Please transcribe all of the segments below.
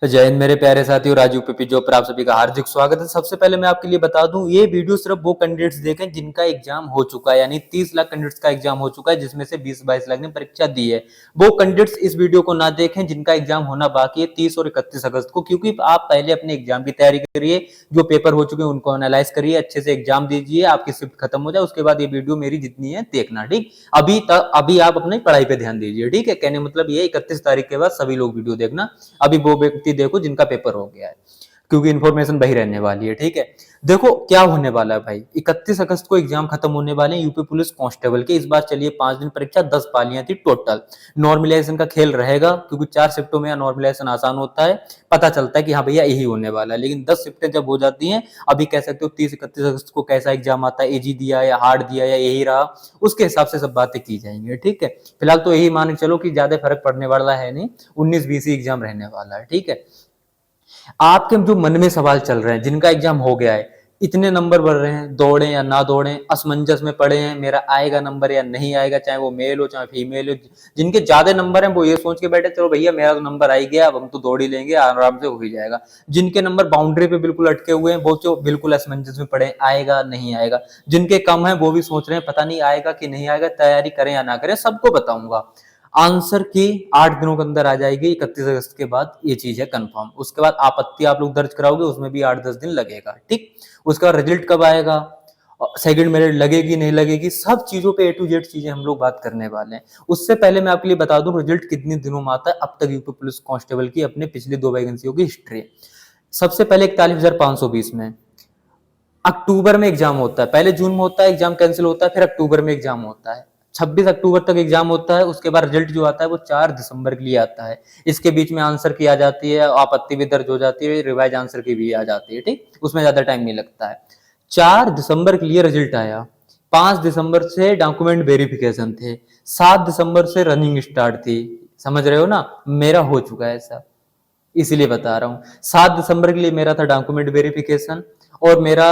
जय हिंद मेरे प्यारे साथियों, राजू पीपी जॉब पर आप सभी का हार्दिक स्वागत है। सबसे पहले मैं आपके लिए बता दूं, ये वीडियो सिर्फ वो कैंडिडेट्स देखें जिनका एग्जाम हो चुका है, यानी 30 लाख कैंडिडेट्स का एग्जाम हो चुका है, जिसमें से 20-22 लाख ने परीक्षा दी है। वो कैंडिडेट्स इस वीडियो को ना देखें जिनका एग्जाम होना बाकी है 30 और 31 अगस्त को, क्योंकि आप पहले अपने एग्जाम की तैयारी करिए, जो पेपर हो चुके हैं उनको एनालाइज करिए, अच्छे से एग्जाम दीजिए, आपकी शिफ्ट खत्म हो जाए उसके बाद ये वीडियो मेरी जितनी है देखना, ठीक। अभी आप अपनी पढ़ाई पे ध्यान दीजिए, ठीक है। कहने मतलब ये 31 तारीख के बाद सभी लोग वीडियो देखना। अभी वो व्यक्ति देखो जिनका पेपर हो गया है, क्योंकि इंफॉर्मेशन वही रहने वाली है, ठीक है। देखो क्या होने वाला है भाई, 31 अगस्त को एग्जाम खत्म होने वाले हैं यूपी पुलिस कांस्टेबल के। इस बार चलिए 5 दिन परीक्षा, 10 पालियां थी टोटल। नॉर्मलाइजेशन का खेल रहेगा, क्योंकि 4 शिफ्टों में नॉर्मलाइजेशन आसान होता है, पता चलता है कि हाँ भैया यही होने वाला है। लेकिन 10 शिफ्टें जब हो जाती हैं, अभी कह सकते हो 30-31 अगस्त को कैसा एग्जाम आता है, इजी दिया या हार्ड दिया या यही रहा, उसके हिसाब से सब बातें की जाएंगी, ठीक है। फिलहाल तो यही मान के चलो कि ज्यादा फर्क पड़ने वाला है नहीं, 19-20 एग्जाम रहने वाला है, ठीक है। आपके जो मन में सवाल चल रहे हैं, जिनका एग्जाम हो गया है, इतने नंबर बढ़ रहे हैं, दौड़े या ना दौड़े, असमंजस में पड़े हैं, मेरा आएगा नंबर या नहीं आएगा, चाहे वो मेल हो चाहे फीमेल हो। जिनके ज्यादा नंबर हैं वो ये सोच के बैठे चलो भैया मेरा तो नंबर आ ही गया, अब हम तो दौड़ ही लेंगे, आराम से हो ही जाएगा। जिनके नंबर बाउंड्री पे बिल्कुल अटके हुए हैं वो जो बिल्कुल असमंजस में पड़े, आएगा नहीं आएगा। जिनके कम है वो भी सोच रहे हैं पता नहीं आएगा कि नहीं आएगा, तैयारी करें या ना करें, सबको बताऊंगा। आंसर की 8 दिनों के अंदर आ जाएगी, 31 अगस्त के बाद ये चीज है कंफर्म। उसके बाद आपत्ति आप लोग दर्ज कराओगे, उसमें भी 8-10 दिन लगेगा, ठीक। उसके बाद रिजल्ट कब आएगा, सेकंड मेरिट लगेगी नहीं लगेगी, सब चीजों पे A to Z चीजें हम लोग बात करने वाले हैं। उससे पहले मैं आपके लिए बता दूं रिजल्ट कितने दिनों में आता है अब तक यूपी पुलिस कांस्टेबल की अपने पिछली 2 वैकेंसियों की हिस्ट्री। सबसे पहले 41,520 में अक्टूबर में एग्जाम होता है, पहले जून में होता है एग्जाम, कैंसिल होता है, फिर अक्टूबर में एग्जाम होता है। 26 अक्टूबर तक एग्जाम होता है, उसके बाद रिजल्ट जो आता है वो 4 दिसंबर के लिए आता है। इसके बीच में आंसर की आ जाती है, आपत्ति भी दर्ज हो जाती है, रिवाइज आंसर की भी आ जाती है, ठीक, उसमें ज्यादा टाइम नहीं लगता है। 4 दिसंबर के लिए रिजल्ट आया, 5 दिसंबर से डॉक्यूमेंट वेरिफिकेशन थे, 7 दिसंबर से रनिंग स्टार्ट थी। समझ रहे हो ना, मेरा हो चुका है ऐसा, इसीलिए बता रहा हूँ। 7 दिसंबर के लिए मेरा था डॉक्यूमेंट वेरिफिकेशन, और मेरा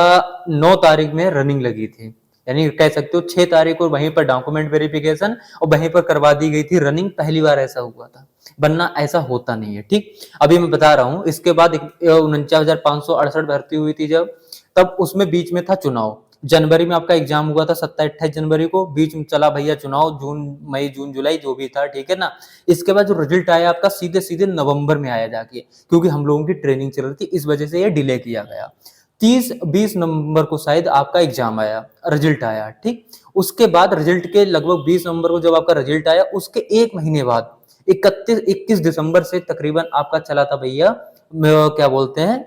9 तारीख में रनिंग लगी थी, यानी कह सकते हो 6 तारीख को वहीं पर डॉक्यूमेंट वेरिफिकेशन और वहीं पर करवा दी गई थी रनिंग। पहली बार ऐसा हुआ था, वरना ऐसा होता नहीं है, ठीक। अभी मैं बता रहा हूँ, इसके बाद 49,568 भर्ती हुई थी जब, तब उसमें बीच में था चुनाव। जनवरी में आपका एग्जाम हुआ था 27-28 जनवरी को, बीच में चला भैया चुनाव, जून मई जून जुलाई जो भी था, ठीक है ना। इसके बाद जो रिजल्ट आया आपका सीधे सीधे नवंबर में आया जाके, क्योंकि हम लोगों की ट्रेनिंग चल रही थी, इस वजह से ये डिले किया गया। 30-20 नवंबर को शायद आपका एग्जाम आया, रिजल्ट आया, ठीक। उसके बाद रिजल्ट के लगभग 20 नवंबर को जब आपका रिजल्ट आया, उसके 1 महीने बाद 21 दिसंबर से तकरीबन आपका चला था भैया, क्या बोलते हैं,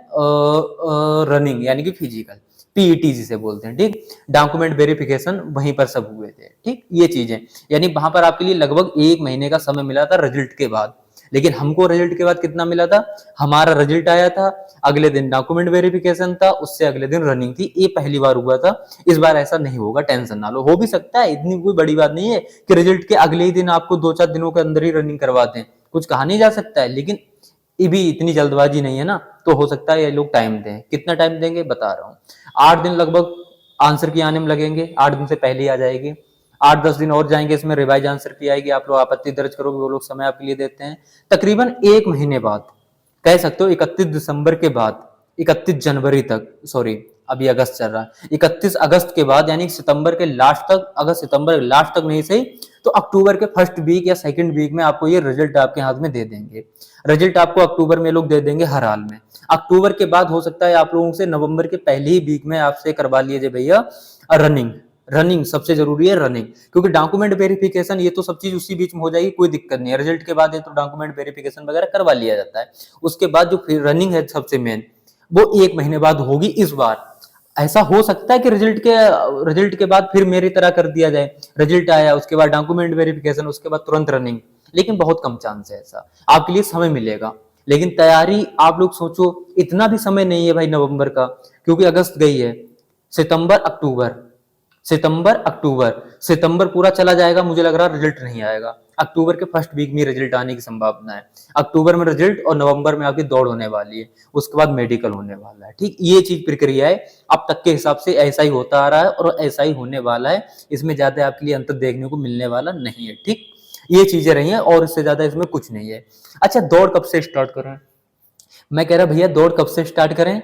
रनिंग यानी कि फिजिकल, पीईटी जिसे बोलते हैं, ठीक। डॉक्यूमेंट वेरिफिकेशन वहीं पर सब हुए थे, ठीक। ये चीजें यानी वहां पर आपके लिए लगभग 1 महीने का समय मिला था रिजल्ट के बाद। लेकिन हमको रिजल्ट के बाद कितना मिला था, हमारा रिजल्ट आया था, अगले दिन डॉक्यूमेंट वेरिफिकेशन था, उससे अगले दिन रनिंग थी। ये पहली बार हुआ था, इस बार ऐसा नहीं होगा, टेंशन ना लो। हो भी सकता है, इतनी कोई बड़ी बात नहीं है कि रिजल्ट के अगले ही दिन आपको 2-4 दिनों के अंदर ही रनिंग करवा दें, कुछ कहा नहीं जा सकता है। लेकिन ये भी इतनी जल्दबाजी नहीं है ना, तो हो सकता है ये लोग टाइम दें। कितना टाइम देंगे बता रहा हूँ, 8 दिन लगभग आंसर की आने में लगेंगे, 8 दिन से पहले ही आ जाएगी। 8-10 दिन और जाएंगे, इसमें रिवाइज आंसर की आएगी, आप लोग आपत्ति दर्ज करोगे, वो लोग समय आपके लिए देते हैं। तकरीबन 1 महीने बाद, कह सकते हो 31 दिसंबर के बाद 31 जनवरी तक, सॉरी अभी अगस्त चल रहा है, 31 अगस्त के बाद यानी सितंबर के लास्ट तक, अगस्त सितंबर के लास्ट तक नहीं सही तो अक्टूबर के फर्स्ट वीक या सेकंड वीक में आपको ये रिजल्ट आपके हाथ में दे देंगे। रिजल्ट आपको अक्टूबर में लोग दे देंगे हर हाल में। अक्टूबर के बाद हो सकता है आप लोगों से नवंबर के पहले ही वीक में आपसे करवा लीजिए भैया रनिंग। रनिंग सबसे जरूरी है, रनिंग, क्योंकि डॉक्यूमेंट वेरिफिकेशन ये तो सब चीज उसी बीच में हो जाएगी, कोई दिक्कत नहीं है। रिजल्ट के बाद ये तो डॉक्यूमेंट वेरिफिकेशन वगैरह करवा लिया जाता है। उसके बाद जो फिर रनिंग है सबसे मेन, वो 1 महीने बाद होगी इस बार। ऐसा हो सकता है कि रिजल्ट के बाद फिर मेरी तरह कर दिया जाए, रिजल्ट आया उसके बाद डॉक्यूमेंट वेरिफिकेशन उसके बाद तुरंत रनिंग, लेकिन बहुत कम चांस है ऐसा। आपके लिए समय मिलेगा, लेकिन तैयारी आप लोग सोचो, इतना भी समय नहीं है भाई नवंबर का, क्योंकि अगस्त गई है। सितंबर अक्टूबर, सितंबर अक्टूबर, सितंबर पूरा चला जाएगा, मुझे लग रहा है रिजल्ट नहीं आएगा। अक्टूबर के फर्स्ट वीक में रिजल्ट आने की संभावना है। अक्टूबर में रिजल्ट और नवंबर में आपकी दौड़ होने वाली है, उसके बाद मेडिकल होने वाला है, ठीक। ये चीज प्रक्रिया है, अब तक के हिसाब से ऐसा ही होता आ रहा है और ऐसा ही होने वाला है। इसमें ज्यादा आपके लिए अंतर देखने को मिलने वाला नहीं है, ठीक। ये चीजें रही हैं और इससे ज्यादा इसमें कुछ नहीं है। अच्छा, दौड़ कब से स्टार्ट करें? मैं कह रहा भैया दौड़ कब से स्टार्ट करें?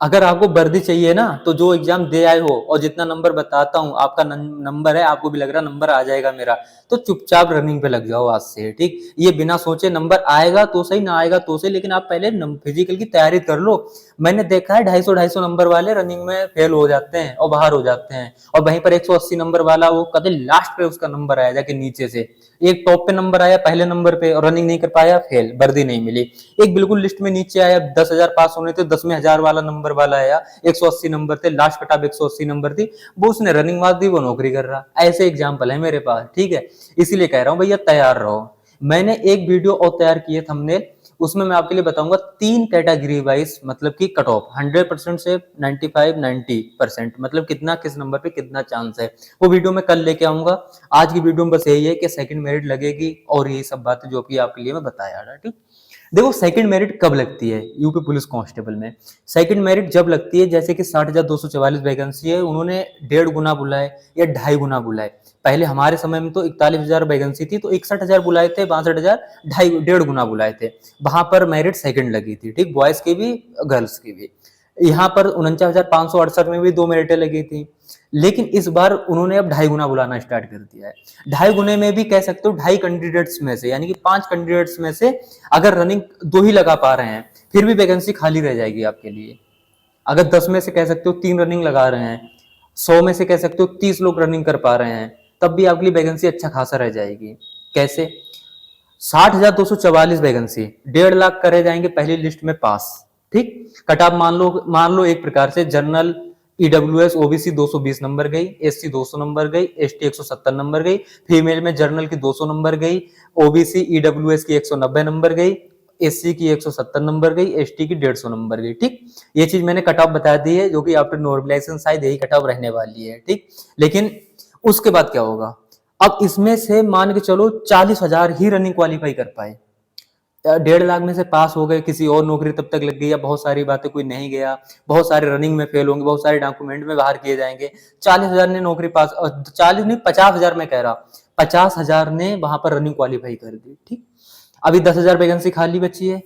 अगर आपको वर्दी चाहिए ना तो जो एग्जाम दे आए हो और जितना नंबर बताता हूँ आपका नंबर है, आपको भी लग रहा नंबर आ जाएगा मेरा, तो चुपचाप रनिंग पे लग जाओ आज से, ठीक। ये बिना सोचे नंबर आएगा तो सही, ना आएगा तो सही, लेकिन आप पहले फिजिकल की तैयारी कर लो। मैंने देखा है 250-250 नंबर वाले रनिंग में फेल हो जाते हैं और बाहर हो जाते हैं, और वहीं पर 180 नंबर वाला वो कभी लास्ट पे उसका नंबर आया जाके नीचे से, एक टॉप पे नंबर आया पहले नंबर पे और रनिंग नहीं कर पाया, फेल, वर्दी नहीं मिली। एक बिल्कुल लिस्ट में नीचे आया, 10,000 पास होने थे, 10,000 वाला नंबर वाला आया, 180 नंबर थे, लास्ट कट ऑफ 180 नंबर थी, वो उसने रनिंग मार दी, वो नौकरी कर रहा। ऐसे एग्जाम्पल है मेरे पास, ठीक है। इसीलिए कह रहा हूं भैया तैयार रहो। मैंने एक वीडियो और तैयार की है थंबनेल, उसमें मैं आपके लिए बताऊंगा 3 कैटेगरी वाइज, मतलब कि कट ऑफ 100% से 95-90%, मतलब कितना किस नंबर पे कितना चांस है, वो वीडियो मैं कल लेके आऊंगा। आज की वीडियो में बस यही है कि सेकंड मेरिट लगेगी और यही सब बातें जो कि आपके लिए मैं बताया था, ठीक। देखो सेकंड मेरिट कब लगती है यूपी पुलिस कांस्टेबल में? सेकंड मेरिट जब लगती है जैसे कि 60,244 वैकेंसी है, उन्होंने 1.5 गुना बुलाए या 2.5 गुना बुलाए। पहले हमारे समय में तो 41,000 वैकेंसी थी, तो 61,000 बुलाए थे, 62,000 1.5 गुना बुलाए थे। वहां पर मेरिट सेकंड लगी थी, ठीक, बॉयज की भी गर्ल्स की भी। यहाँ पर 49,568 में भी 2 मेरिटें लगी थी, लेकिन इस बार उन्होंने अब 2.5 गुना बुलाना स्टार्ट कर दिया है। 2.5 गुने में भी कह सकते हो 2.5 कैंडिडेट्स में से, यानी कि 5 कैंडिडेट्स में से अगर रनिंग 2 ही लगा पा रहे हैं, फिर भी वैकेंसी खाली रह जाएगी आपके लिए। अगर 10 में से कह सकते हो 3 रनिंग लगा रहे हैं, 100 में से कह सकते हो 30 लोग रनिंग कर पा रहे हैं, तब भी आपके लिए वैकेंसी अच्छा खासा रह जाएगी। कैसे? 60,244 वैकेंसी, 1.5 लाख करे जाएंगे पहली लिस्ट में पास, ठीक। कट ऑफ मान लो एक प्रकार से जनरल ईडब्ल्यूएस ओबीसी 220 नंबर गई, एससी 200 नंबर गई, एसटी 170 नंबर गई, फीमेल में जनरल की 200 नंबर गई, ओबीसी ईडब्ल्यूएस की 190 नंबर गई, एससी की 170 नंबर गई, एसटी की 150 नंबर गई, ठीक। ये चीज मैंने कट ऑफ बता दी है, जो कि आफ्टर नॉर्मलाइजेशन शायद यही कट ऑफ रहने वाली है, ठीक। लेकिन उसके बाद क्या होगा? अब इसमें से मान के चलो 40,000 ही रनिंग क्वालिफाई कर पाए, 1.5 लाख में से पास हो गए, किसी और नौकरी तब तक लग गई, या बहुत सारी बातें कोई नहीं गया, बहुत सारे रनिंग में फेल होंगे, बहुत सारे डॉक्यूमेंट में बाहर किए जाएंगे। 40,000 ने नौकरी पास, 40 नहीं 50,000 में कह रहा, 50,000 ने वहां पर रनिंग क्वालिफाई कर दी, ठीक। अभी 10,000 वैकेंसी खाली बची है।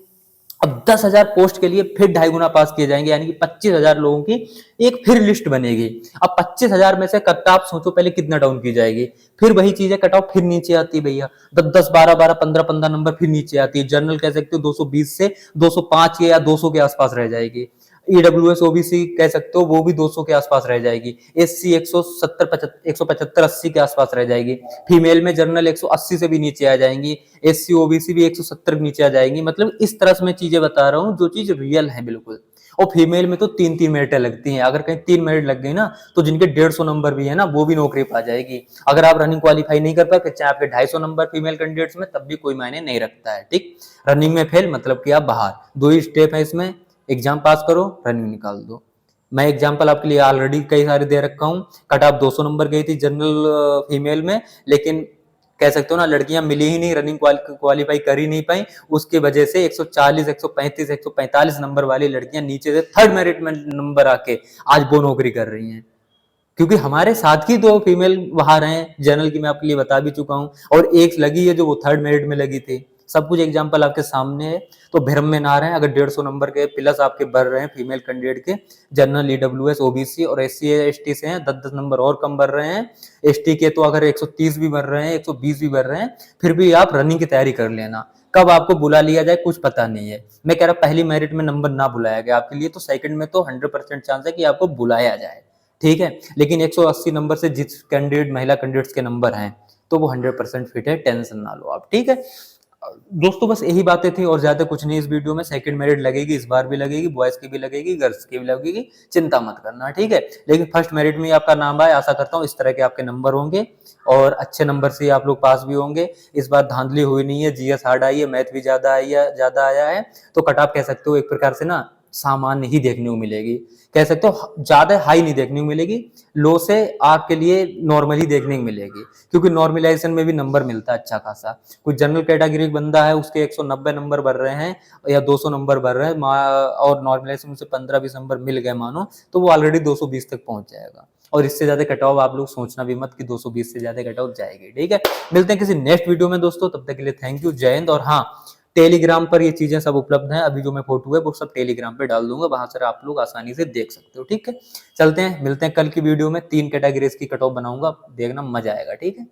अब 10,000 पोस्ट के लिए फिर 2.5 गुना पास किए जाएंगे, यानी कि 25,000 लोगों की एक फिर लिस्ट बनेगी। अब 25,000 में से कट ऑफ सोचो पहले कितना डाउन की जाएगी, फिर वही चीज है, कट ऑफ फिर नीचे आती है भैया, 10-10, 12-12, 15-15 नंबर फिर नीचे आती है। जनरल कह सकते हो 220 से 205 या 200 के आसपास रह जाएगी। ईडब्ल्यूएस ओबीसी कह सकते हो वो भी 200 के आसपास रह जाएगी। एससी 175-80 के आसपास रह जाएगी। फीमेल में जनरल 180 से भी नीचे आ जाएंगी, एससी ओबीसी भी 170 नीचे आ जाएंगी। मतलब इस तरह से मैं चीजें बता रहा हूँ जो चीज रियल है बिल्कुल। और फीमेल में तो 3-3 मिनटें लगती हैं, अगर कहीं 3 मिनट लग गई ना तो जिनके 150 नंबर भी है ना वो भी नौकरी पा जाएगी। अगर आप रनिंग क्वालिफाई नहीं कर पाए, फिर चाहे आपके 250 नंबर फीमेल कैंडिडेट्स में, तब भी कोई मायने नहीं रखता है, ठीक। रनिंग में फेल मतलब कि आप बाहर। 2 ही स्टेप है इसमें, एग्जाम पास करो, रनिंग निकाल दो। मैं एग्जाम्पल आपके लिए ऑलरेडी कई सारे दे रखा हूँ। कट ऑफ 200 नंबर गई थी जनरल फीमेल में, लेकिन कह सकते हो ना लड़कियां मिली ही नहीं, रनिंग क्वालिफाई कर ही नहीं पाई। उसकी वजह से 140, 135, 145 नंबर वाली लड़कियां नीचे से थर्ड मेरिट में नंबर आके आज वो नौकरी कर रही हैं। क्योंकि हमारे साथ की 2 फीमेल बाहर हैं, जनरल की मैं आपके लिए बता भी चुका हूँ, और एक लगी है जो वो थर्ड मेरिट में लगी थी। सब कुछ एग्जाम्पल आपके सामने है, तो भ्रम में ना रहे। अगर 150 नंबर के प्लस आपके बढ़ रहे हैं फीमेल कैंडिडेट के, जनरल ईडब्ल्यूएस ओबीसी और एससी एसटी से हैं, 10-10 नंबर और कम बढ़ रहे हैं। एसटी के तो अगर 130 भी बढ़ रहे हैं, 120 भी बढ़ रहे हैं, फिर भी आप रनिंग की तैयारी कर लेना। कब आपको बुला लिया जाए कुछ पता नहीं है। मैं कह रहा पहली मेरिट में नंबर ना बुलाया गया आपके लिए, तो सेकंड में तो 100% चांस है कि आपको बुलाया जाए, ठीक है। लेकिन 180 नंबर से जिस कैंडिडेट महिला कैंडिडेट्स के नंबर हैं, तो वो 100% फिट है, टेंशन ना लो आप, ठीक है। दोस्तों बस यही बातें थी और ज्यादा कुछ नहीं। इस वीडियो में सेकंड मेरिट लगेगी, इस बार भी लगेगी, बॉयज की भी लगेगी, गर्ल्स की भी लगेगी, चिंता मत करना, ठीक है। लेकिन फर्स्ट मेरिट में आपका नाम आए, आशा करता हूँ इस तरह के आपके नंबर होंगे और अच्छे नंबर से आप लोग पास भी होंगे। इस बार धांधली हुई नहीं है, जीएस हार्ड आई है, मैथ भी ज्यादा आया है, तो कट ऑफ कह सकते हो एक प्रकार से ना सामान्य ही देखने को मिलेगी। कह सकते हो ज्यादा हाई नहीं देखने को मिलेगी, लो से आपके लिए नॉर्मल ही देखने को मिलेगी, क्योंकि नॉर्मलाइजेशन में भी नंबर मिलता है अच्छा खासा। कोई जनरल कैटेगरी बंदा है, उसके 190 नंबर बढ़ रहे हैं या 200 नंबर बढ़ रहे हैं, और नॉर्मलाइजेशन से 15-20 नंबर मिल गए मानो, तो वो ऑलरेडी 220 तक पहुंच जाएगा। और इससे ज्यादा कट ऑफ आप लोग सोचना भी मत कि 220 से ज्यादा कट ऑफ जाएगी, ठीक है। मिलते हैं किसी नेक्स्ट वीडियो में दोस्तों, तब तक के लिए थैंक यू, जय हिंद। और हाँ, टेलीग्राम पर ये चीजें सब उपलब्ध हैं। अभी जो मैं फोटो है वो सब टेलीग्राम पे डाल दूंगा, वहां से आप लोग आसानी से देख सकते हो। ठीक है, चलते हैं, मिलते हैं कल की वीडियो में। 3 कैटेगरीज की कट ऑफ बनाऊंगा, देखना मजा आएगा। ठीक है।